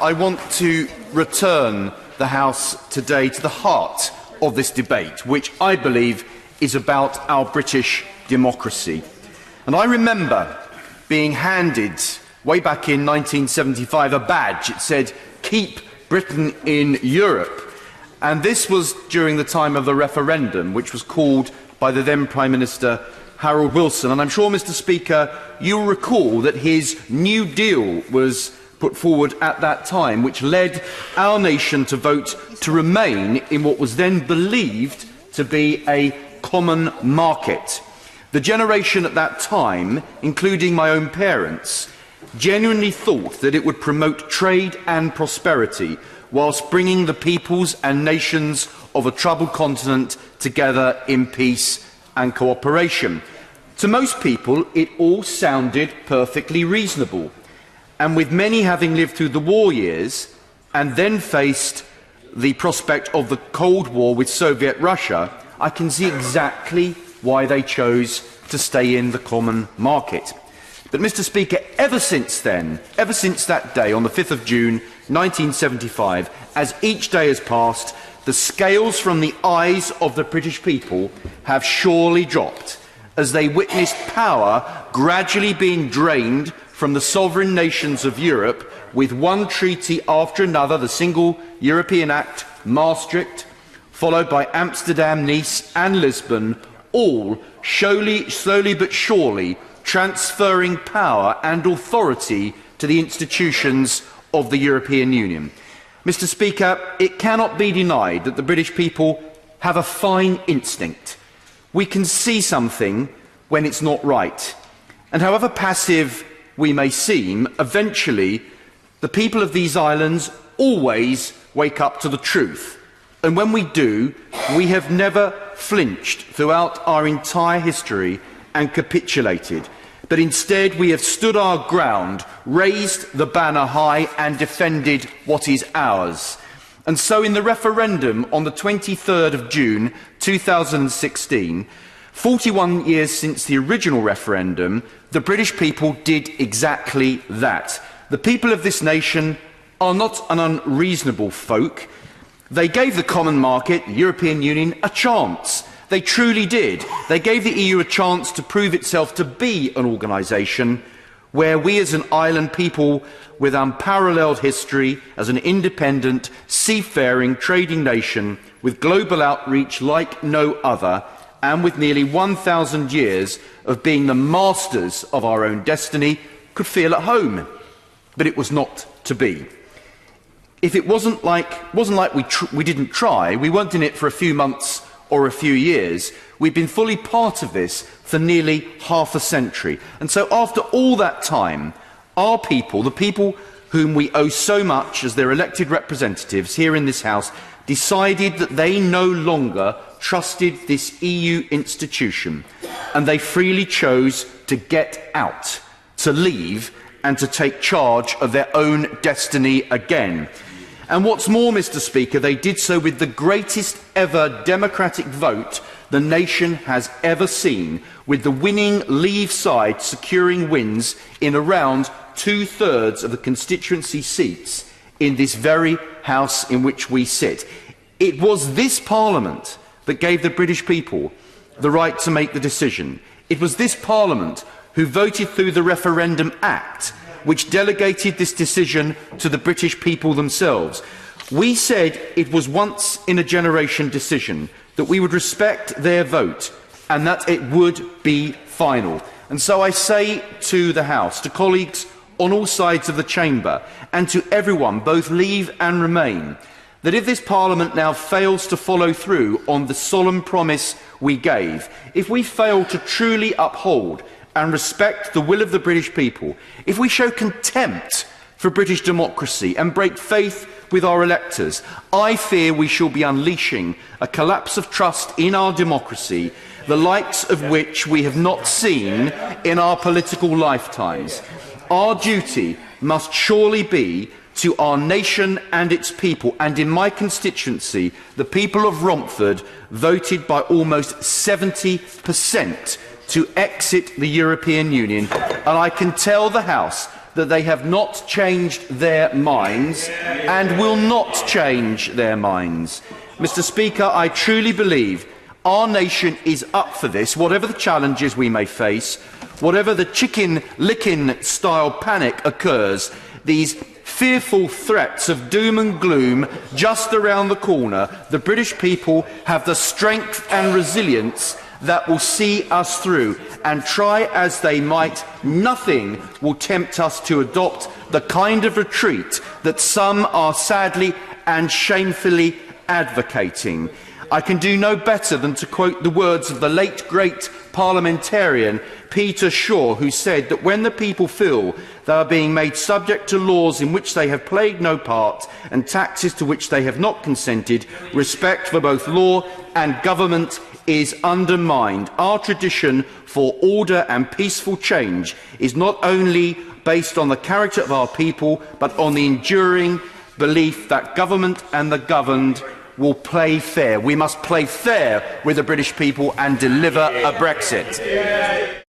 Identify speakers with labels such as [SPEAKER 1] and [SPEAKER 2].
[SPEAKER 1] I want to return the House today to the heart of this debate, which I believe is about our British democracy. And I remember being handed, way back in 1975, a badge. It said, "Keep Britain in Europe." And this was during the time of the referendum, which was called by the then Prime Minister Harold Wilson. And I'm sure, Mr. Speaker, you'll recall that his New Deal was put forward at that time, which led our nation to vote to remain in what was then believed to be a common market. The generation at that time, including my own parents, genuinely thought that it would promote trade and prosperity whilst bringing the peoples and nations of a troubled continent together in peace and cooperation. To most people, it all sounded perfectly reasonable. And with many having lived through the war years and then faced the prospect of the Cold War with Soviet Russia, I can see exactly why they chose to stay in the common market. But, Mr. Speaker, ever since then, ever since that day on the 5th of June 1975, as each day has passed, the scales from the eyes of the British people have surely dropped as they witnessed power gradually being drained from the sovereign nations of Europe, with one treaty after another, the Single European Act, Maastricht, followed by Amsterdam, Nice and Lisbon, all slowly but surely transferring power and authority to the institutions of the European Union. Mr. Speaker, it cannot be denied that the British people have a fine instinct. We can see something when it's not right. And however passive we may seem, eventually the people of these islands always wake up to the truth. And when we do, we have never flinched throughout our entire history and capitulated. But instead we have stood our ground, raised the banner high and defended what is ours. And so in the referendum on the 23rd of June 2016, 41 years since the original referendum, the British people did exactly that. The people of this nation are not an unreasonable folk. They gave the common market, the European Union, a chance. They truly did. They gave the EU a chance to prove itself to be an organisation where we as an island people with unparalleled history, as an independent, seafaring, trading nation with global outreach like no other, and with nearly 1,000 years of being the masters of our own destiny, could feel at home. But it was not to be. If it wasn't like we didn't try, we weren't in it for a few months or a few years, we've been fully part of this for nearly half a century. And so after all that time, our people, the people whom we owe so much as their elected representatives here in this House, decided that they no longer trusted this EU institution, and they freely chose to get out, to leave, and to take charge of their own destiny again. And what's more, Mr. Speaker, they did so with the greatest ever democratic vote the nation has ever seen, with the winning Leave side securing wins in around 2/3 of the constituency seats in this very House in which we sit. It was this Parliament that gave the British people the right to make the decision. It was this Parliament who voted through the Referendum Act, which delegated this decision to the British people themselves. We said it was once in a generation decision, that we would respect their vote and that it would be final. And so I say to the House, to colleagues on all sides of the chamber, and to everyone, both Leave and Remain, that if this Parliament now fails to follow through on the solemn promise we gave, if we fail to truly uphold and respect the will of the British people, if we show contempt for British democracy and break faith with our electors, I fear we shall be unleashing a collapse of trust in our democracy, the likes of which we have not seen in our political lifetimes. Our duty must surely be to our nation and its people, and in my constituency, the people of Romford voted by almost 70% to exit the European Union, and I can tell the House that they have not changed their minds and will not change their minds. Mr. Speaker, I truly believe our nation is up for this, whatever the challenges we may face, whatever the chicken-licking style panic occurs. These fearful threats of doom and gloom just around the corner, the British people have the strength and resilience that will see us through, and try as they might, nothing will tempt us to adopt the kind of retreat that some are sadly and shamefully advocating. I can do no better than to quote the words of the late great parliamentarian Peter Shaw, who said that when the people feel they are being made subject to laws in which they have played no part and taxes to which they have not consented, respect for both law and government is undermined. Our tradition for order and peaceful change is not only based on the character of our people, but on the enduring belief that government and the governed will play fair. We must play fair with the British people and deliver a Brexit.